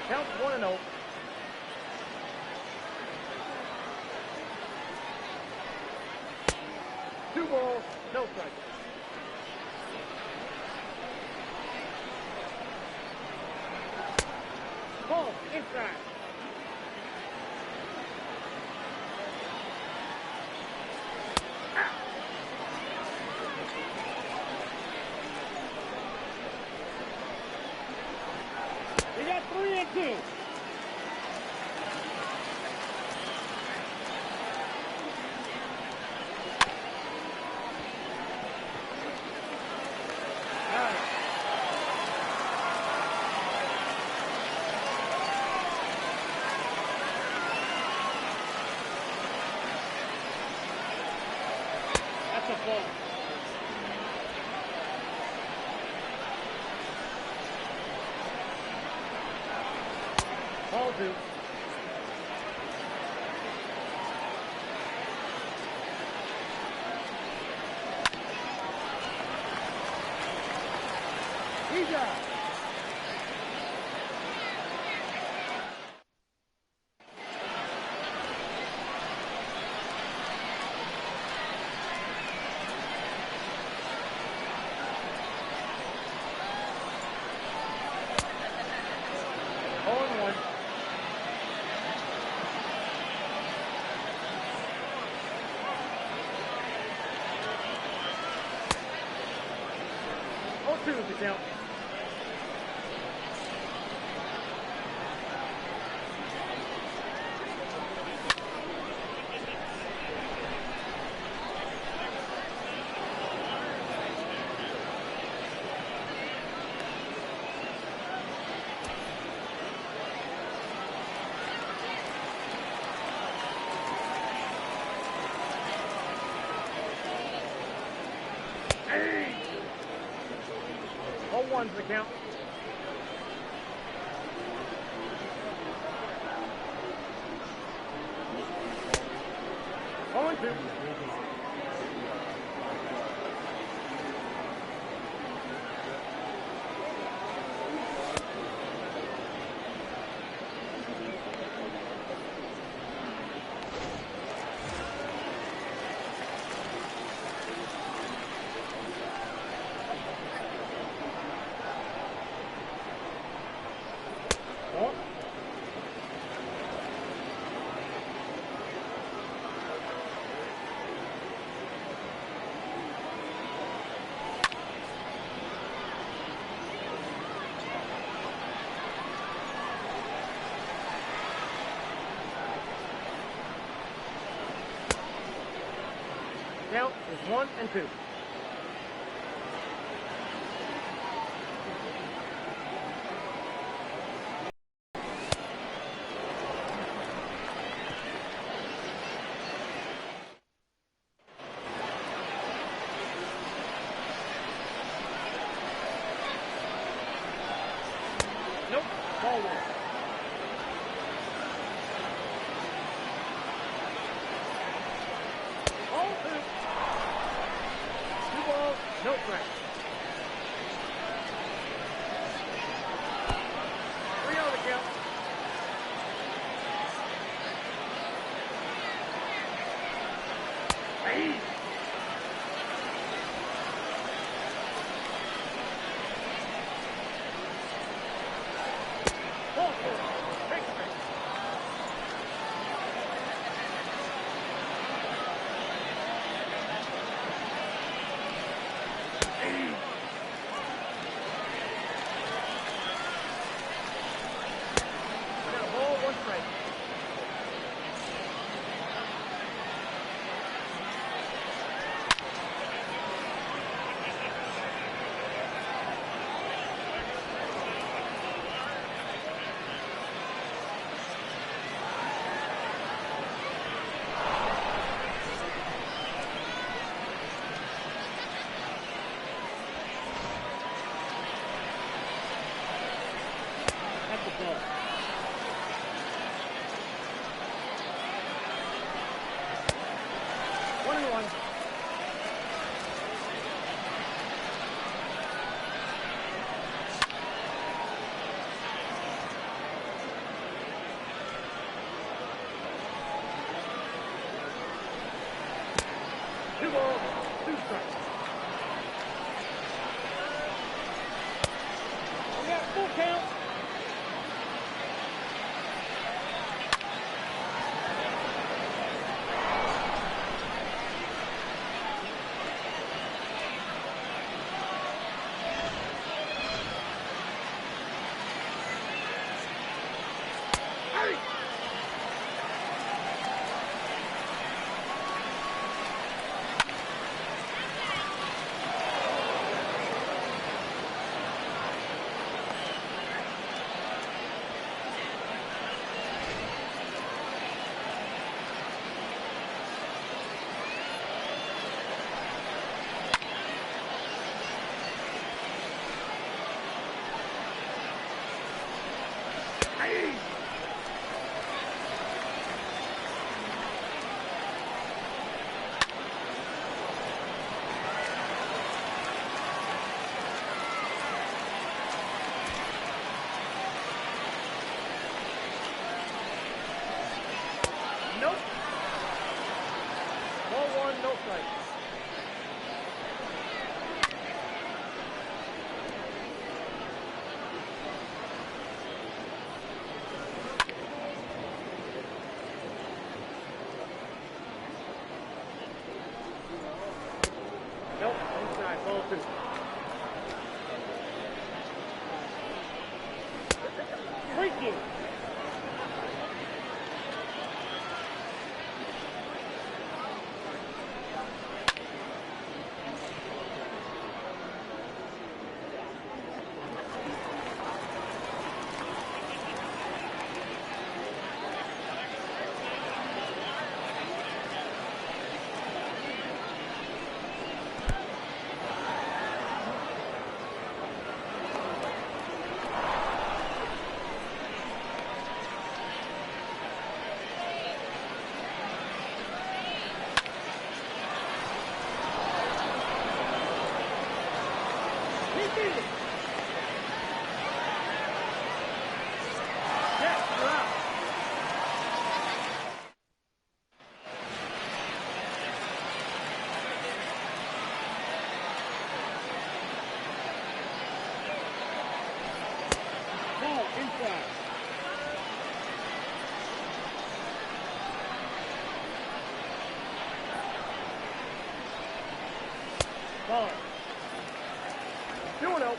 Count 1-0. Two balls, no strikes. Ball inside. We got 3-2. That's a ball. Ball 2. He's out. On 1. On 2 is the count. Hey! 0-1's the count. On 2. On. Count is 1 and 2. Nope. Ball 1. Ball 2. 2 balls, no strikes. 3-0 the count. Hey! Ball 4. Big strike. Hey! We got a ball, 1 strike. Nope. Ball one, no strike. Nope, inside, ball two. Freaking! Inside. Ball. 2-0.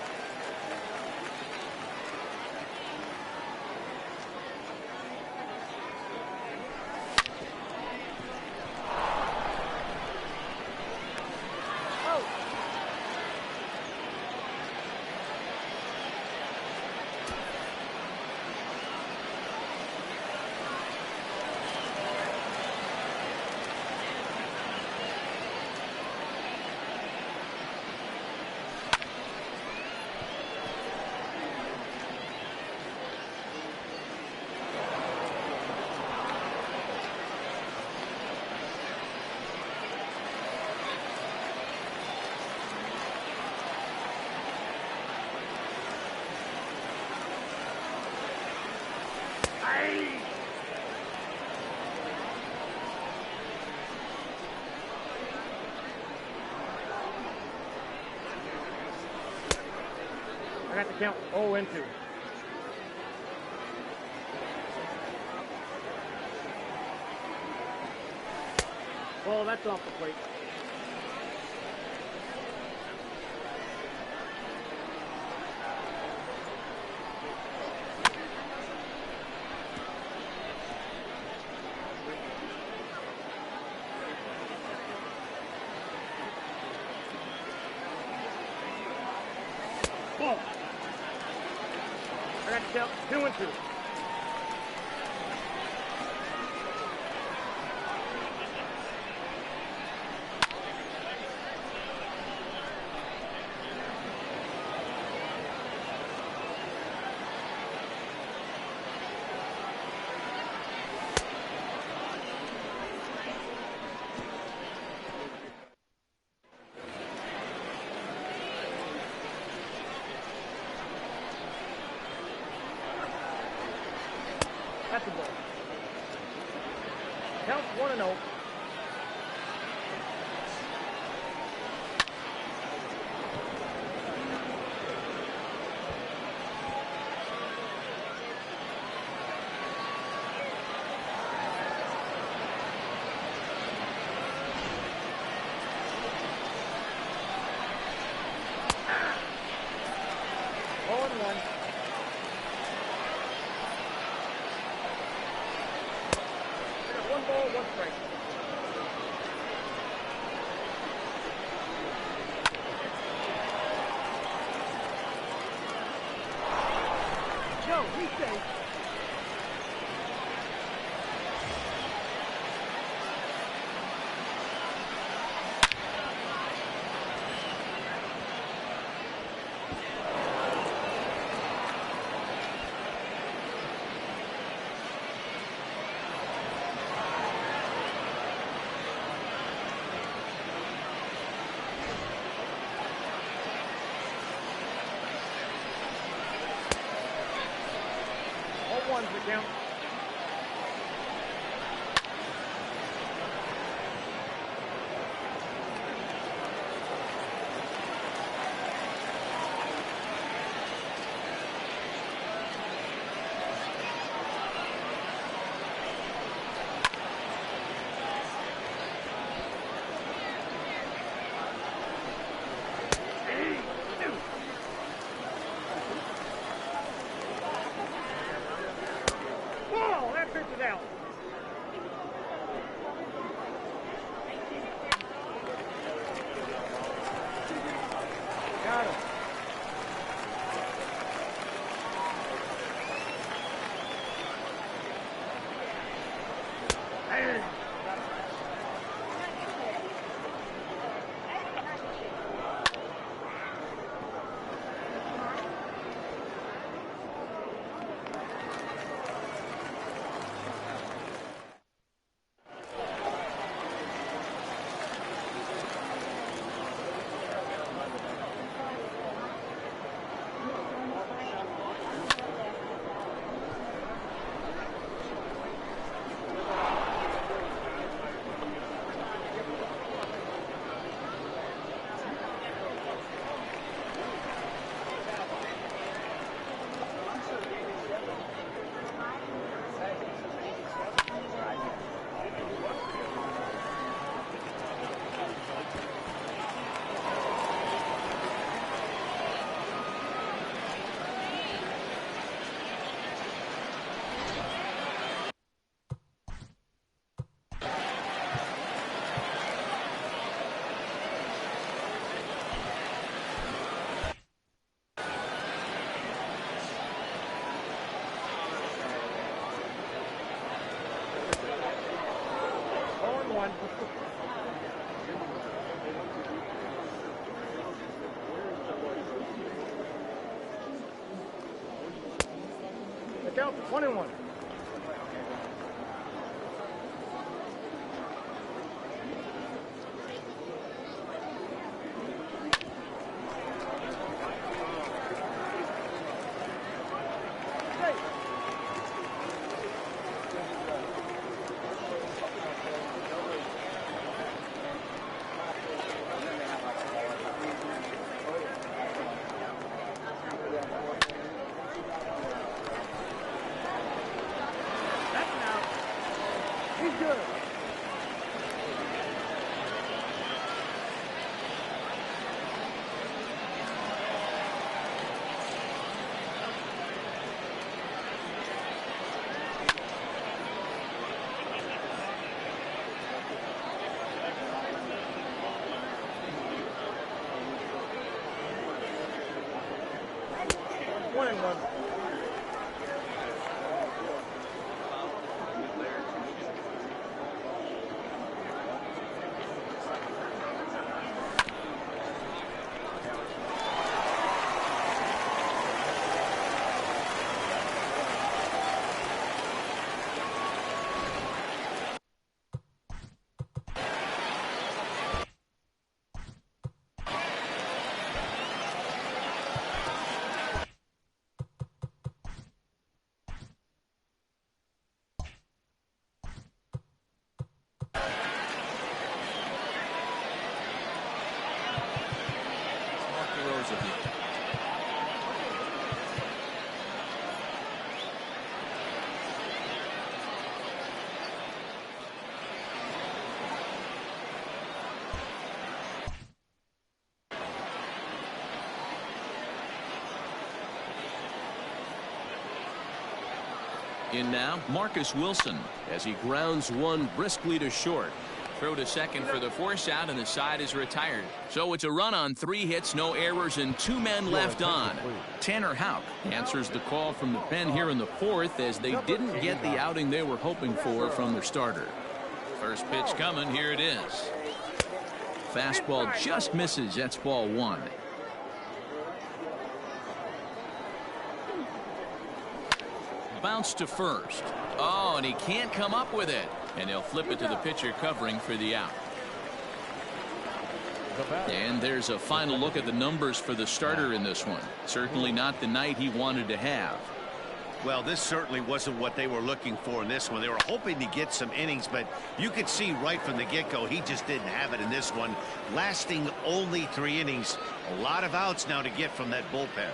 I got to count 0-2. Well, that's off the plate. Ball. I got to count 2-2. That's the ball. Count 1-0. One strike. No, he's safe. one's the count. Whoa, that pitch is out. Got him. Hey. One. Look out, 1-1. He's good. One and one. In now, Marcus Wilson as he grounds one briskly to short. Throw to second for the force out, and the side is retired. So it's a run on 3 hits, no errors, and 2 men left on. Tanner Houck answers the call from the pen here in the 4th as they didn't get the outing they were hoping for from their starter. First pitch coming, here it is. Fastball just misses. That's ball 1. Bounce to first. Oh, and he can't come up with it. And he'll flip it to the pitcher covering for the out. And there's a final look at the numbers for the starter in this one. Certainly not the night he wanted to have. Well, this certainly wasn't what they were looking for in this one. They were hoping to get some innings, but you could see right from the get-go he just didn't have it in this one, lasting only 3 innings. A lot of outs now to get from that bullpen.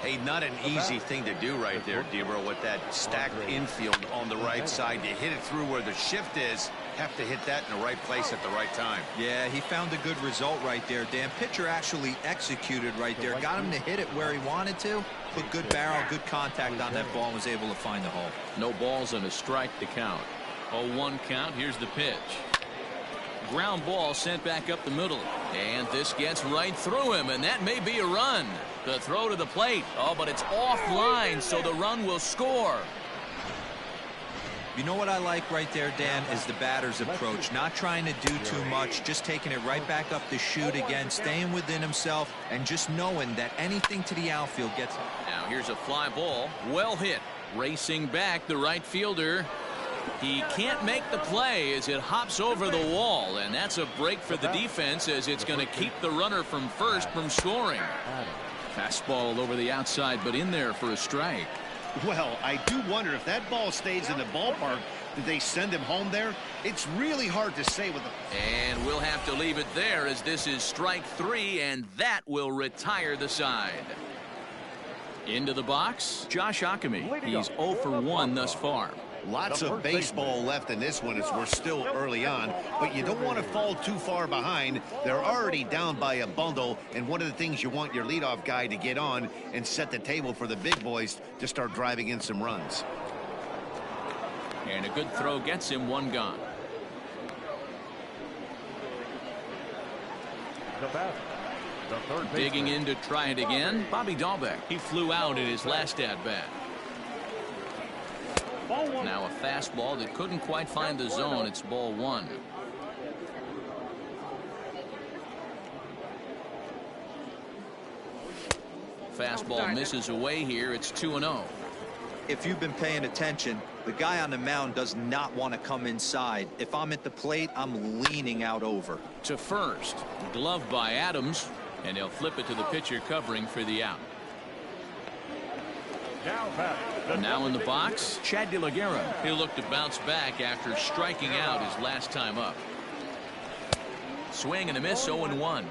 Hey, not an easy thing to do right there, Debro, with that stacked infield on the right side. To hit it through where the shift is, have to hit that in the right place at the right time. Yeah, he found a good result right there, Dan. Pitcher actually executed right there. Got him to hit it where he wanted to. Put good barrel, good contact on that ball, and was able to find the hole. No balls and a strike to count. 0-1 count. Here's the pitch. Ground ball sent back up the middle. And this gets right through him, and that may be a run. The throw to the plate. Oh, but it's offline, so the run will score. You know what I like right there, Dan, is the batter's approach. Not trying to do too much, just taking it right back up the chute again, staying within himself, and just knowing that anything to the outfield gets. Now here's a fly ball. Well hit. Racing back, the right fielder. He can't make the play as it hops over the wall, and that's a break for the defense as it's going to keep the runner from first from scoring. Fastball over the outside, but in there for a strike. Well, I do wonder if that ball stays in the ballpark, did they send him home there? It's really hard to say with the... And we'll have to leave it there as this is strike 3, and that will retire the side. Into the box, Josh Ockamy. He's 0 for 1 thus far. Lots of baseball left in this one as we're still early on, but you don't want to fall too far behind. They're already down by a bundle, and one of the things you want your leadoff guy to get on and set the table for the big boys to start driving in some runs. And a good throw gets him 1 gone. Digging in to try it again, Bobby Dahlbeck. He flew out in his last at-bat. Now a fastball that couldn't quite find the zone. It's ball 1. Fastball misses away here. It's 2-0. If you've been paying attention, the guy on the mound does not want to come inside. If I'm at the plate, I'm leaning out over. To first. Gloved by Adams, and he'll flip it to the pitcher covering for the out. Now in the box, Chad De La Guerra. He'll look to bounce back after striking out his last time up. Swing and a miss, 0-1.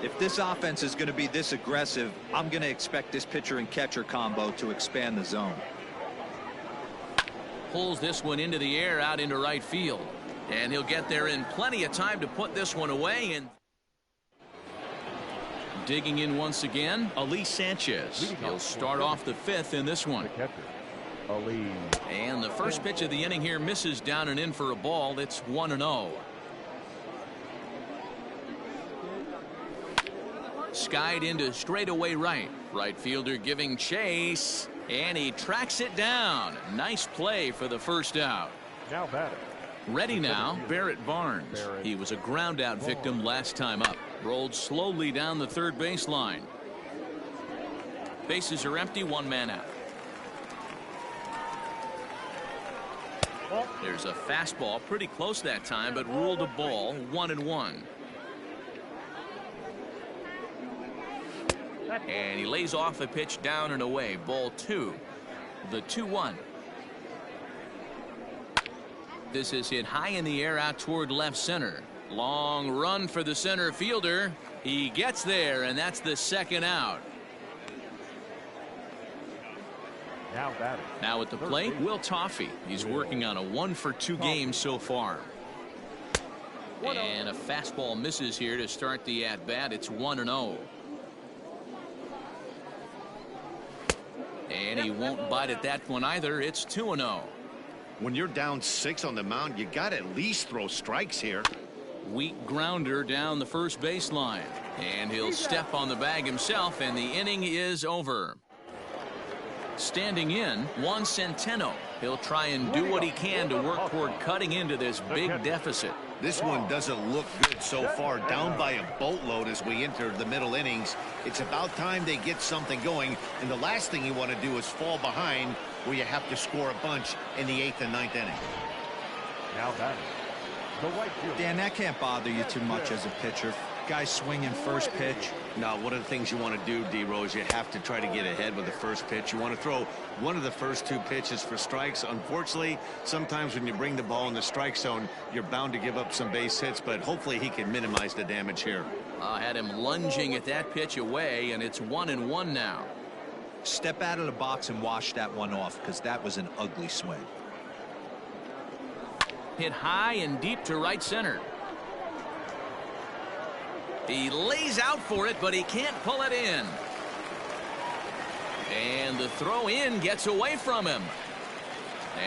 If this offense is going to be this aggressive, I'm going to expect this pitcher and catcher combo to expand the zone. Pulls this one into the air out into right field. And he'll get there in plenty of time to put this one away. And digging in once again, Ali Sanchez. He'll start off the 5th in this one. And the first pitch of the inning here misses down and in for a ball. It's 1-0. Skied into straightaway right. Right fielder giving chase. And he tracks it down. Nice play for the first out. Now batting. Ready now, Barrett Barnes. He was a ground out victim last time up. Rolled slowly down the third baseline. Bases are empty, 1 man out. There's a fastball pretty close that time, but ruled a ball, 1-1. And he lays off a pitch down and away, ball 2. The 2-1. This is hit high in the air out toward left center. Long run for the center fielder. He gets there, and that's the second out. Now at the plate, Will Toffee. He's working on a 1-for-2 game so far. And a fastball misses here to start the at-bat. It's 1-0. And he won't bite at that one either. It's 2-0. When you're down 6 on the mound, you got to at least throw strikes here. Weak grounder down the first baseline. And he'll step on the bag himself, and the inning is over. Standing in, Juan Centeno. He'll try and do what he can to work toward cutting into this big deficit. This one doesn't look good so far. Down by a boatload as we enter the middle innings. It's about time they get something going, and the last thing you want to do is fall behind where you have to score a bunch in the 8th and 9th inning. Now batting. Dan, that can't bother you too much as a pitcher. guy swinging first pitch? Now, one of the things you want to do, D-Rose, you have to try to get ahead with the first pitch. You want to throw one of the first 2 pitches for strikes. Unfortunately, sometimes when you bring the ball in the strike zone, you're bound to give up some base hits, but hopefully he can minimize the damage here. Had him lunging at that pitch away, and it's 1-1 now. Step out of the box and wash that one off, because that was an ugly swing. Hit high and deep to right center. He lays out for it, but he can't pull it in. And the throw in gets away from him.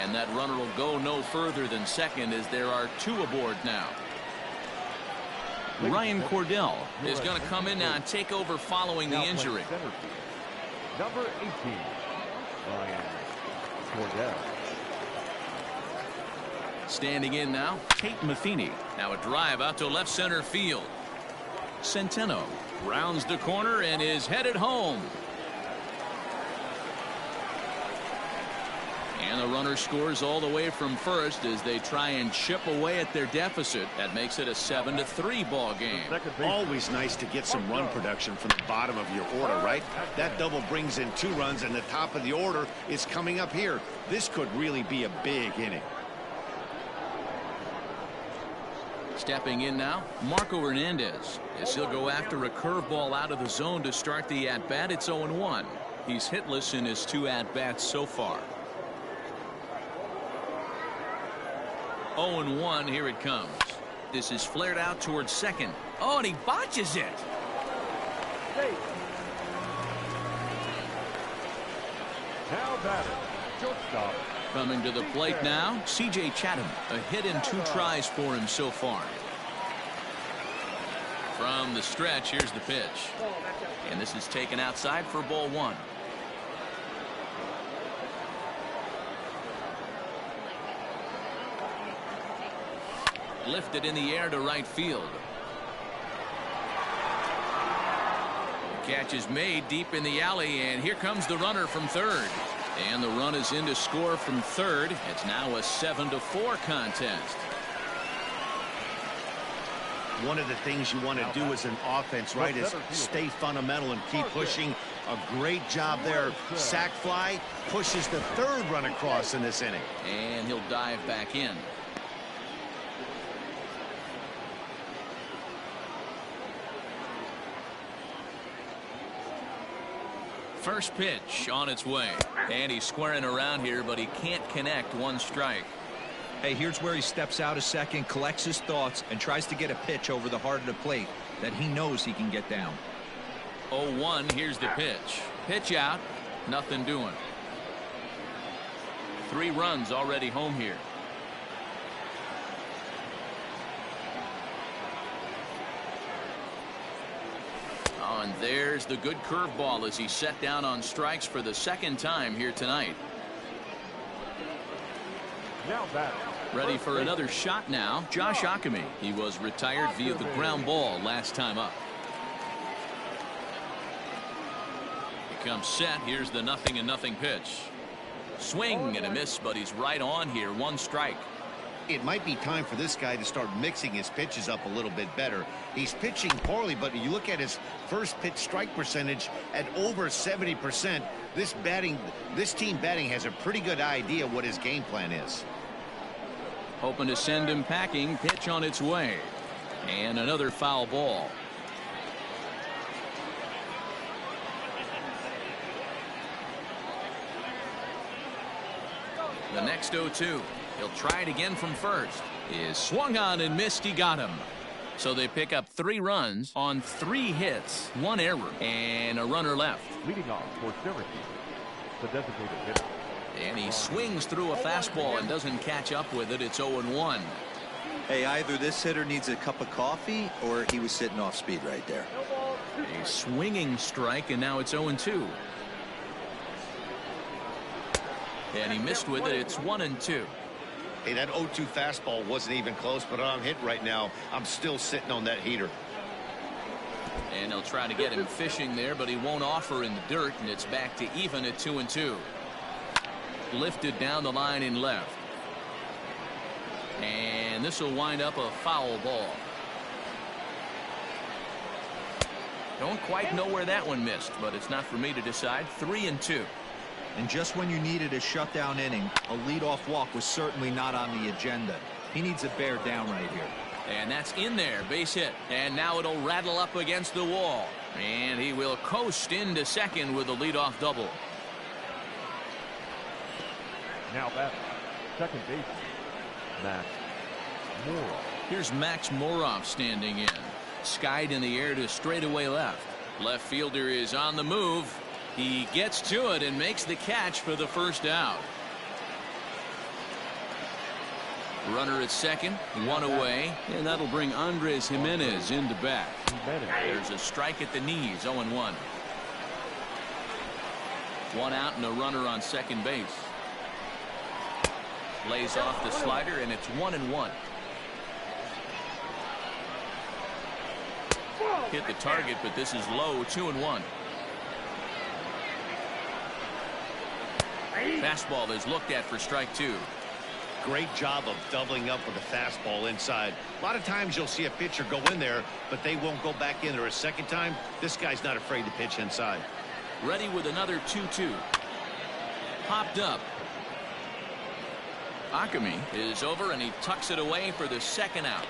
And that runner will go no further than second, as there are 2 aboard now. Ryan Cordell is going to come in now and take over following the injury. Number 18, Ryan Cordell. Standing in now, Tate Matheny. Now a drive out to left center field. Centeno rounds the corner and is headed home. And the runner scores all the way from first as they try and chip away at their deficit. That makes it a 7-3 ball game. Always nice to get some run production from the bottom of your order, right? That double brings in 2 runs, and the top of the order is coming up here. This could really be a big inning. Stepping in now, Marco Hernandez, as he'll go after a curveball out of the zone to start the at-bat. It's 0-1. He's hitless in his 2 at-bats so far. 0-1, here it comes. This is flared out towards second. Oh, and he botches it. Now batter, shortstop. Coming to the plate now, C.J. Chatham. A hit in 2 tries for him so far. From the stretch, here's the pitch. And this is taken outside for ball 1. Lifted in the air to right field. The catch is made deep in the alley, and here comes the runner from third. And the run is in to score from third. It's now a 7-4 contest. One of the things you want to do as an offense, right, is stay fundamental and keep pushing. A great job there. Sac fly pushes the 3rd run across in this inning. And he'll dive back in. First pitch on its way. And he's squaring around here, but he can't connect. 1 strike. Hey, here's where he steps out a second, collects his thoughts, and tries to get a pitch over the heart of the plate that he knows he can get down. 0-1, here's the pitch. Pitch out, nothing doing. 3 runs already home here. Oh, and there's the good curveball as he's set down on strikes for the 2nd time here tonight. Now batter. Ready for another shot now, Josh Ockamy. He was retired via the ground ball last time up. He comes set. Here's the 0-0 pitch. Swing and a miss, but he's right on here. 1 strike. It might be time for this guy to start mixing his pitches up a little bit better. He's pitching poorly, but you look at his first pitch strike percentage at over 70%. This team batting has a pretty good idea what his game plan is. Hoping to send him packing. Pitch on its way. And another foul ball. The next 0-2. He'll try it again from first. Is swung on and missed. He got him. So they pick up 3 runs on 3 hits, 1 error, and a runner left. Leading off for Syracuse, the designated hitter. And he swings through a fastball and doesn't catch up with it. It's 0-1. Hey, either this hitter needs a cup of coffee or he was sitting off speed right there. A swinging strike, and now it's 0-2. And he missed with it. It's 1-2. Hey, that 0-2 fastball wasn't even close, but I'm hit right now. I'm still sitting on that heater. And they'll try to get him fishing there, but he won't offer in the dirt, and it's back to even at 2-2. Lifted down the line in left. And this will wind up a foul ball. Don't quite know where that one missed, but it's not for me to decide. 3-2. And just when you needed a shutdown inning, a leadoff walk was certainly not on the agenda. He needs a bear down right here. And that's in there, base hit. And now it'll rattle up against the wall. And he will coast into second with a leadoff double. Now batter, second baseman, Max Moroff. Here's Max Moroff standing in. Skied in the air to straightaway left. Left fielder is on the move. He gets to it and makes the catch for the first out. Runner at second, one away, and that'll bring Andres Jimenez into bat. There's a strike at the knees, 0-1. One out and a runner on second base. Lays off the slider, and it's 1-1. Hit the target, but this is low, 2-1. Fastball is looked at for strike two. Great job of doubling up with a fastball inside. A lot of times you'll see a pitcher go in there, but they won't go back in there a second time. This guy's not afraid to pitch inside. Ready with another 2-2. Popped up. Akami is over, and he tucks it away for the second out.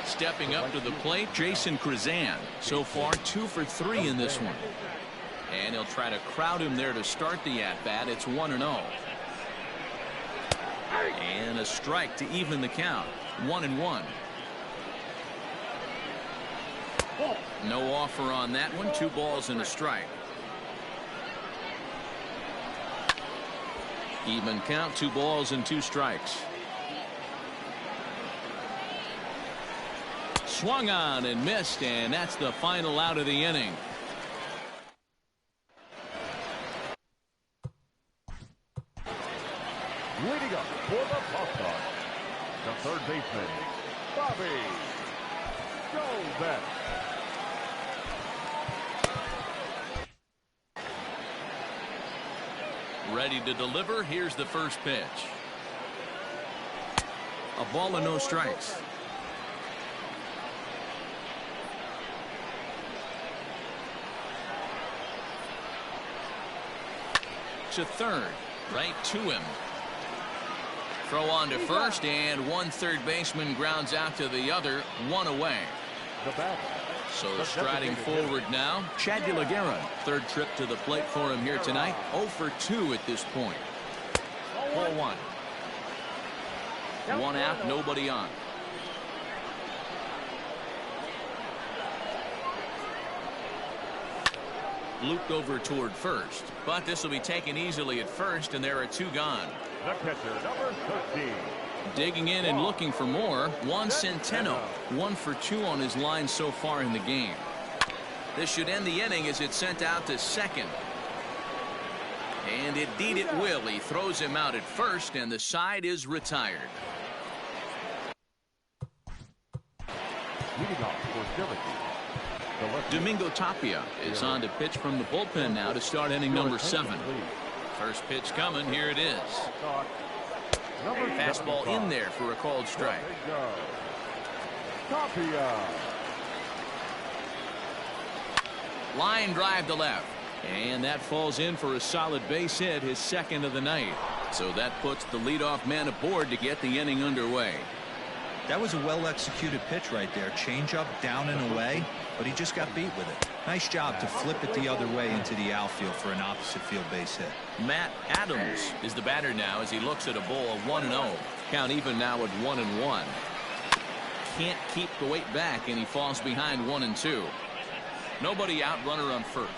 Stepping up to the plate, Jason Krizan. So far, 2 for 3 in this one. And he'll try to crowd him there to start the at-bat. It's 1-0. And a strike to even the count. 1-1. No offer on that one. 2 balls and a strike. Even count, 2 balls and 2 strikes. Swung on and missed, and that's the final out of the inning. Leading up for the PawSox, the third baseman, Bobby Goldbeck. Ready to deliver. Here's the first pitch. A ball and no strikes. To third, right to him. Throw on to first, and one third baseman grounds out to the other, 1 away. So striding forward now, Chad De La Guerra. Third trip to the plate for him here tonight. 0 for 2 at this point. 4-1. 1 out, nobody on. Looped over toward first, but this will be taken easily at first, and there are 2 gone. The catcher, number 13. Digging in and looking for more, Juan Centeno. 1 for 2 on his line so far in the game. This should end the inning as it's sent out to second. And indeed it will. He throws him out at first, and the side is retired. Leading off for Syracuse, Domingo Tapia is on to pitch from the bullpen now to start inning number 7. First pitch coming. Here it is. Fastball in there for a called strike. Line drive to left. And that falls in for a solid base hit, his second of the night. So that puts the leadoff man aboard to get the inning underway. That was a well-executed pitch right there. Change up, down and away, but he just got beat with it. Nice job to flip it the other way into the outfield for an opposite field base hit. Matt Adams is the batter now as he looks at a ball of 1-0. Count even now at 1-1. Can't keep the weight back, and he falls behind 1-2. Nobody out, runner on first.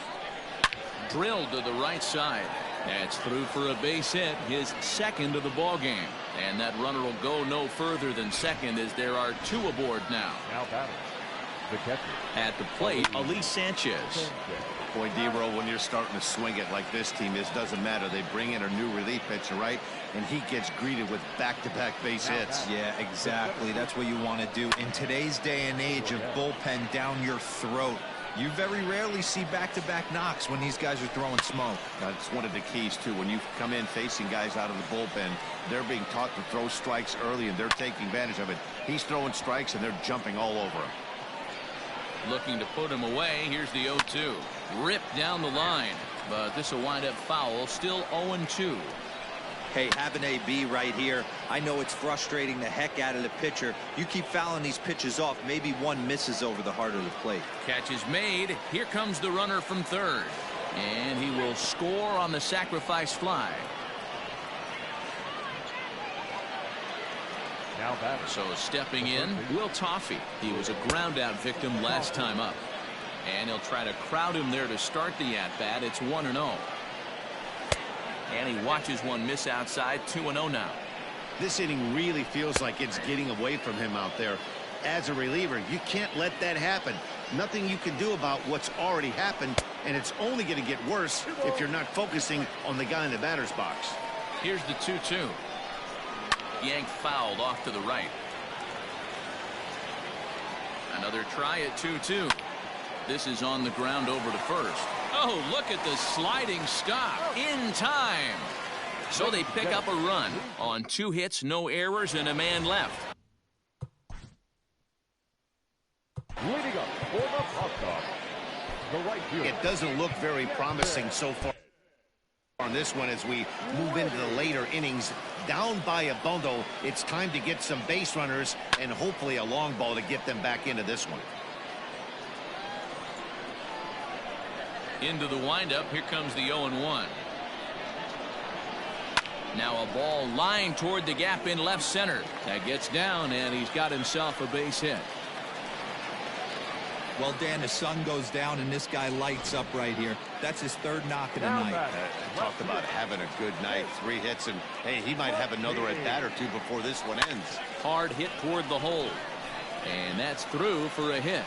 Drilled to the right side. That's through for a base hit, his second of the ball game. And that runner will go no further than second as there are 2 aboard now. Now batting, the catcher. At the plate, Elise Sanchez. Boy, D-Roll, when you're starting to swing it like this team is, doesn't matter. They bring in a new relief pitcher, right? And he gets greeted with back-to-back base hits. Yeah, exactly. That's what you want to do. In today's day and age of bullpen down your throat, you very rarely see back-to-back knocks when these guys are throwing smoke. That's one of the keys, too. When you come in facing guys out of the bullpen, they're being taught to throw strikes early, and they're taking advantage of it. He's throwing strikes, and they're jumping all over him. Looking to put him away. Here's the 0-2. Ripped down the line. But this will wind up foul. Still 0-2. Hey, have an AB right here. I know it's frustrating the heck out of the pitcher. You keep fouling these pitches off. Maybe one misses over the heart of the plate. Catch is made. Here comes the runner from third. And he will score on the sacrifice fly. Now batter. So stepping in, Will Toffee. He was a ground out victim last time up. And he'll try to crowd him there to start the at-bat. It's 1-0. And he watches one miss outside. 2-0 now. This inning really feels like it's getting away from him out there. As a reliever, you can't let that happen. Nothing you can do about what's already happened, and it's only going to get worse if you're not focusing on the guy in the batter's box. Here's the 2-2. Yanked fouled off to the right. Another try at 2-2. This is on the ground over to first. Oh, look at the sliding stop in time. So they pick up a run on 2 hits, no errors, and a man left. Leading up for the PawSox, the right fielder. It doesn't look very promising so far on this one as we move into the later innings. Down by a bundle, it's time to get some base runners and hopefully a long ball to get them back into this one. Into the windup. Here comes the 0-1. Now a ball lined toward the gap in left center. That gets down, and he's got himself a base hit. Well, Dan, the sun goes down and this guy lights up right here. That's his 3rd knock of the night. Talk about having a good night. 3 hits, and hey, he might have another at bat or 2 before this one ends. Hard hit toward the hole, and that's through for a hit.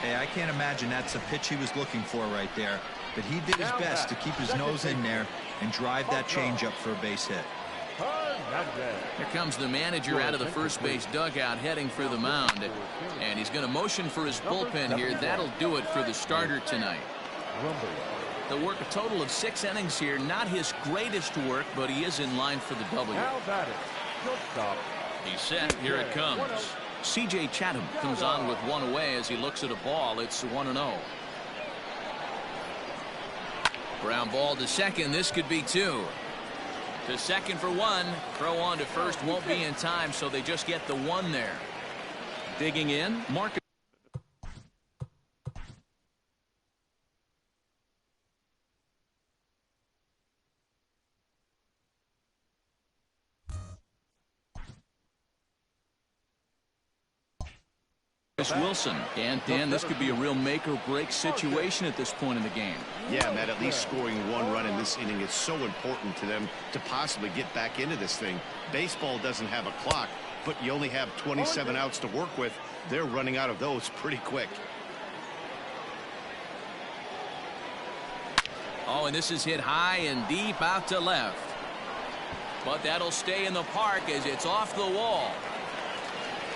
Hey, I can't imagine that's a pitch he was looking for right there. But he did his best to keep his nose in there and drive that changeup for a base hit. Here comes the manager out of the first base dugout heading for the mound. And he's going to motion for his bullpen here. That'll do it for the starter tonight. He'll work a total of 6 innings here. Not his greatest work, but he is in line for the W. He's set. Here it comes. C.J. Chatham comes on with one away as he looks at a ball. It's 1-0. Ground ball to second. This could be 2. To second for 1. Throw on to first won't be in time, so they just get the 1 there. Digging in, Marcus Wilson. And Dan, this could be a real make or break situation at this point in the game. Yeah, Matt, at least scoring 1 run in this inning is so important to them to possibly get back into this thing. Baseball doesn't have a clock, but you only have 27 outs to work with. They're running out of those pretty quick. Oh, and this is hit high and deep out to left. But that'll stay in the park as it's off the wall.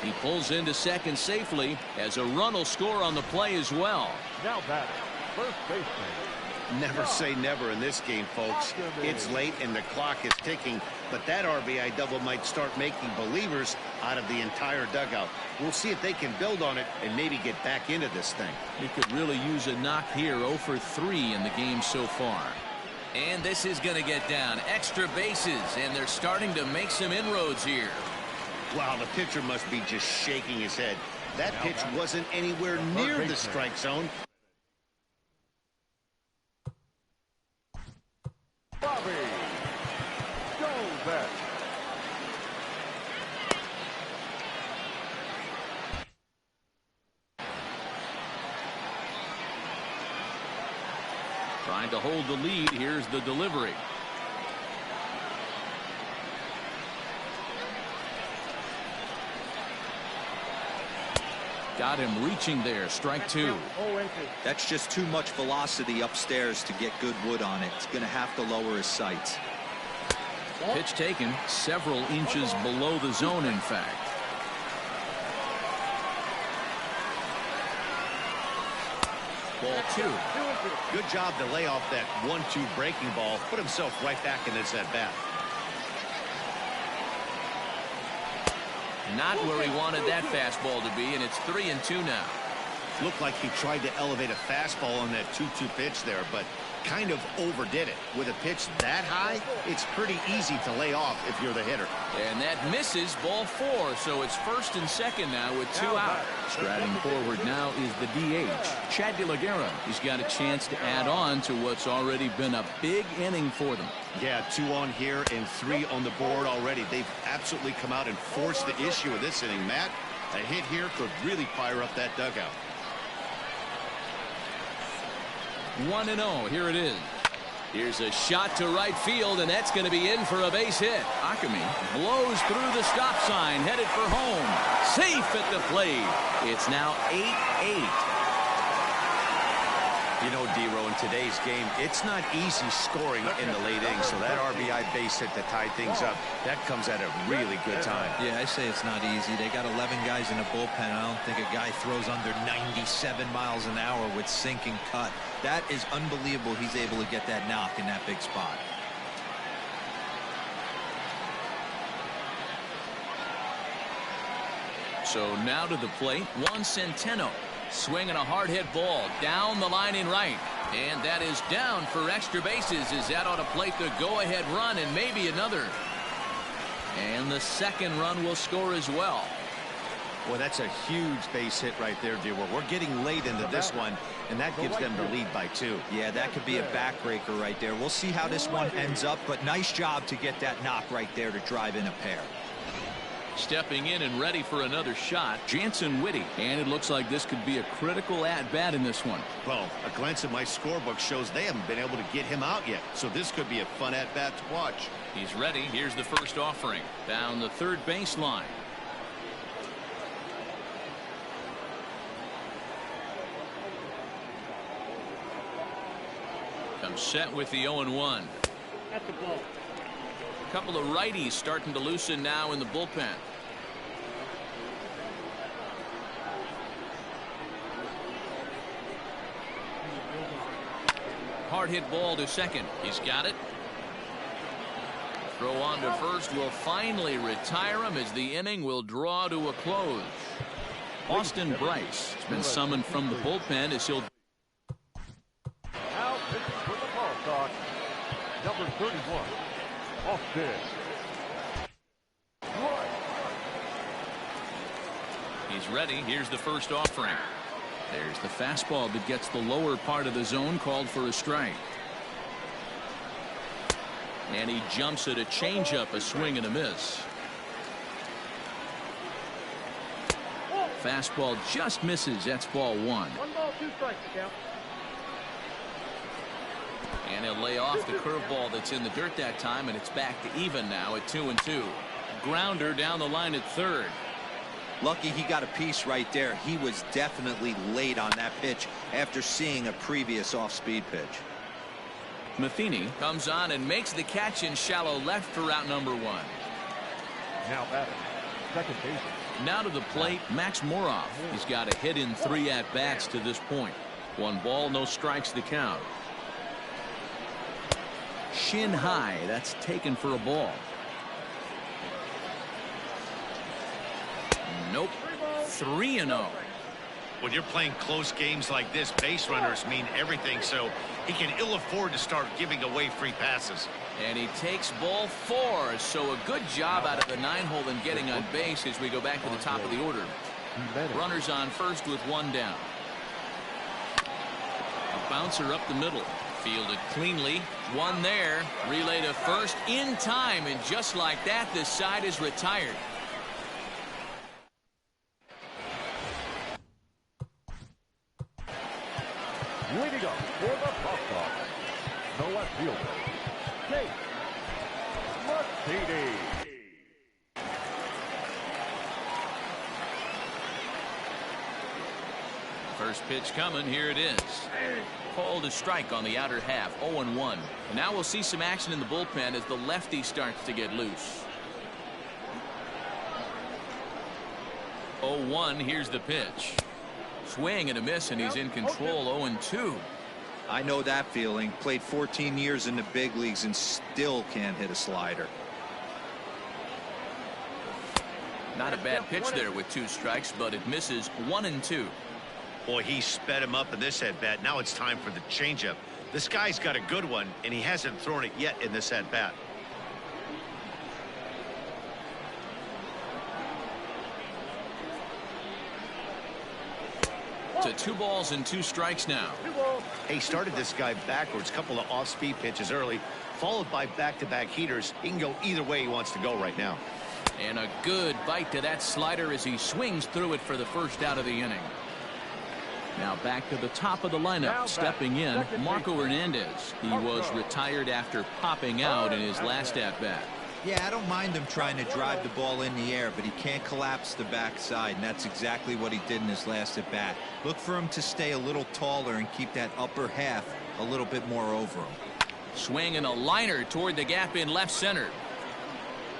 He pulls into second safely as a run will score on the play as well. Now batting, first baseman. Never say never in this game, folks. It's late and the clock is ticking, but that RBI double might start making believers out of the entire dugout. We'll see if they can build on it and maybe get back into this thing. He could really use a knock here. 0 for 3 in the game so far. And this is going to get down. Extra bases, and they're starting to make some inroads here. Wow, the pitcher must be just shaking his head. That pitch wasn't anywhere near the strike zone. Bobby goes back. Trying to hold the lead. Here's the delivery. Got him reaching there. Strike 2. That's just too much velocity upstairs to get good wood on it. It's going to have to lower his sights. Pitch taken several inches below the zone, in fact. Ball 2. Good job to lay off that 1-2 breaking ball. Put himself right back in this at bat. Not where he wanted that fastball to be, and it's 3-2 now. Looked like he tried to elevate a fastball on that 2-2 pitch there, but kind of overdid it. With a pitch that high, it's pretty easy to lay off if you're the hitter. And that misses, ball 4, so it's 1st and 2nd now with 2 out. Striding forward now is the DH, Chad DeLaguerra. He's got a chance to add on to what's already been a big inning for them. Yeah, 2 on here and 3 on the board already. They've absolutely come out and forced the issue of this inning. Matt, a hit here could really fire up that dugout. 1-0. Here it is. Here's a shot to right field, and that's going to be in for a base hit. Akemi blows through the stop sign, headed for home. Safe at the plate. It's now 8-8. You know, D-Row, in today's game, it's not easy scoring in the late innings, so that RBI base hit to tie things up, that comes at a really good time. Yeah, I say it's not easy. They got 11 guys in the bullpen. I don't think a guy throws under 97 miles an hour with sinking cut. That is unbelievable. He's able to get that knock in that big spot. So now to the plate, Juan Centeno. Swinging a hard hit ball down the line in right, and that is down for extra bases as that ought to plate the go-ahead run and maybe another, and the 2nd run will score as well. Well, that's a huge base hit right there, dear. We're getting late into this one, and that gives them the lead by 2. Yeah, that could be a backbreaker right there. We'll see how this one ends up, but nice job to get that knock right there to drive in a pair. Stepping in and ready for another shot, Jansen Whitty. And it looks like this could be a critical at-bat in this one. Well, a glance at my scorebook shows they haven't been able to get him out yet, so this could be a fun at-bat to watch. He's ready. Here's the first offering. Down the third baseline. Comes set with the 0-1. At the ball. A couple of righties starting to loosen now in the bullpen. Hard hit ball to second. He's got it. Throw on to first will finally retire him as the inning will draw to a close. Austin Bryce has been summoned from the bullpen as he'll. Now pitching for the PawSox, number 31, Austin. He's ready. Here's the first offering. There's the fastball that gets the lower part of the zone, called for a strike. And he jumps at a changeup, a swing and a miss. Fastball just misses. That's ball 1. 1 ball, 2 strikes, count. And he'll lay off the curveball that's in the dirt that time, and it's back to even now at 2-2. Grounder down the line at third. Lucky he got a piece right there. He was definitely late on that pitch after seeing a previous off-speed pitch. Matheny comes on and makes the catch in shallow left for out number 1. Now batting, second baseman. Now to the plate, Max Moroff. He's got a hit in 3 at-bats to this point. 1 ball, no strikes the count. Shin high, that's taken for a ball. Nope. 3-0. When you're playing close games like this, base runners mean everything, so he can ill afford to start giving away free passes. And he takes ball 4, so a good job out of the 9-hole in getting on base as we go back to the top of the order. Runners on first with 1 down. A bouncer up the middle. Fielded cleanly. 1 there. Relay to first in time, and just like that, the side is retired. Leading up for the PawSox, the left fielder, Jake Matheny. First pitch coming. Here it is. Called a strike on the outer half. 0-1. And now we'll see some action in the bullpen as the lefty starts to get loose. 0-1. Here's the pitch. Swing and a miss, and he's in control. 0-2. I know that feeling. Played 14 years in the big leagues and still can't hit a slider. Not a bad pitch there with 2 strikes, but it misses 1-2. Boy, he sped him up in this at-bat. Now it's time for the changeup. This guy's got a good one, and he hasn't thrown it yet in this at-bat. To 2 balls and 2 strikes now. He started this guy backwards, couple of off-speed pitches early, followed by back-to-back heaters. He can go either way he wants to go right now. And a good bite to that slider as he swings through it for the first out of the inning. Now back to the top of the lineup, stepping in, Marco Hernandez. He was retired after popping out in his last at-bat. Yeah, I don't mind him trying to drive the ball in the air, but he can't collapse the backside, and that's exactly what he did in his last at-bat. Look for him to stay a little taller and keep that upper half a little bit more over him. Swing and a liner toward the gap in left center.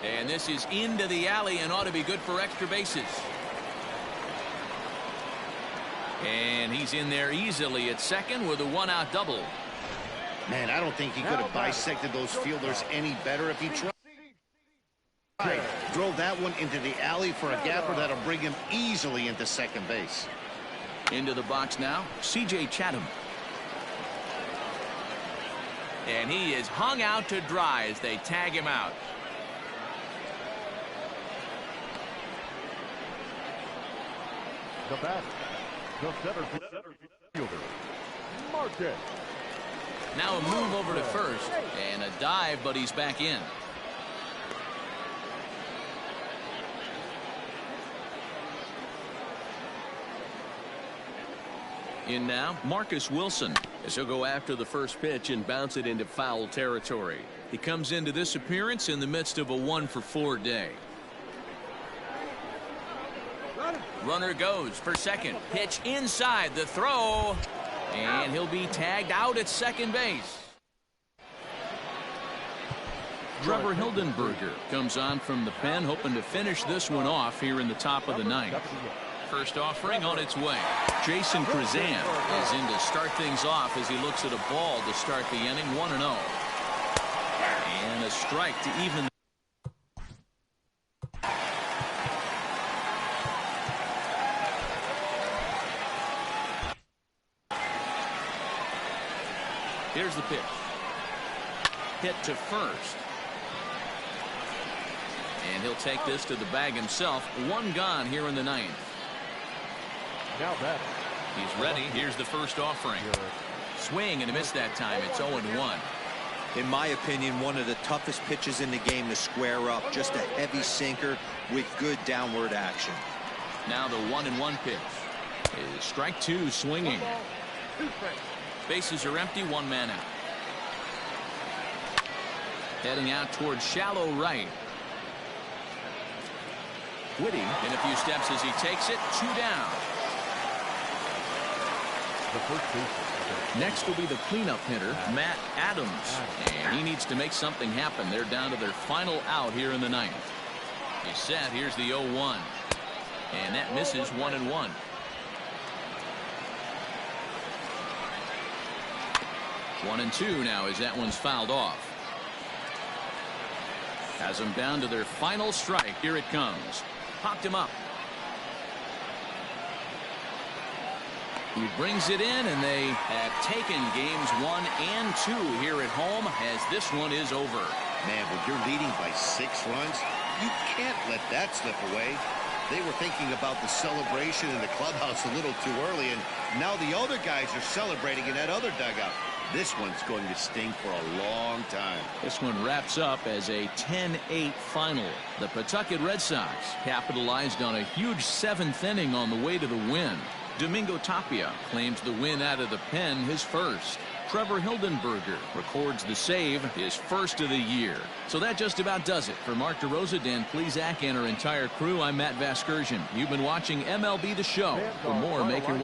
And this is into the alley and ought to be good for extra bases. And he's in there easily at second with a 1-out double. Man, I don't think he could have bisected those fielders any better if he tried. Drove that one into the alley for a gapper that'll bring him easily into second base. Into the box now, C.J. Chatham. And he is hung out to dry as they tag him out. The bat, the center fielder, Marcus. Now a move over to first and a dive, but he's back in. In now, Marcus Wilson, as he'll go after the first pitch and bounce it into foul territory. He comes into this appearance in the midst of a 1-for-4 day. Runner goes for second. Pitch inside the throw. And he'll be tagged out at second base. Trevor Hildenberger comes on from the pen, hoping to finish this one off here in the top of the 9th. First offering on its way. Jason Krazan is in to start things off as he looks at a ball to start the inning. 1-0. And a strike to even. Here's the pitch. Hit to first. And he'll take this to the bag himself. 1 gone here in the 9th. Now that he's ready. Here's the first offering. Swing and a miss that time. It's 0-1. In my opinion, one of the toughest pitches in the game to square up. Just a heavy sinker with good downward action. Now the 1-1 pitch is strike 2 swinging. Bases are empty. 1 man out. Heading out towards shallow right. Whitty in a few steps as he takes it. 2 down. Next will be the cleanup hitter, Matt Adams. And he needs to make something happen. They're down to their final out here in the 9th. He's set. Here's the 0-1. And that misses. 1-1. One and 2 now as that one's fouled off. Has them down to their final strike. Here it comes. Popped him up. He brings it in, and they have taken games 1 and 2 here at home as this one is over. Man, when you're leading by 6 runs, you can't let that slip away. They were thinking about the celebration in the clubhouse a little too early, and now the other guys are celebrating in that other dugout. This one's going to sting for a long time. This one wraps up as a 10-8 final. The Pawtucket Red Sox capitalized on a huge 7th inning on the way to the win. Domingo Tapia claims the win out of the pen, his first. Trevor Hildenberger records the save, his first of the year. So that just about does it. For Mark DeRosa, Dan Plesac, and our entire crew, I'm Matt Vasgersian. You've been watching MLB The Show. For more, make your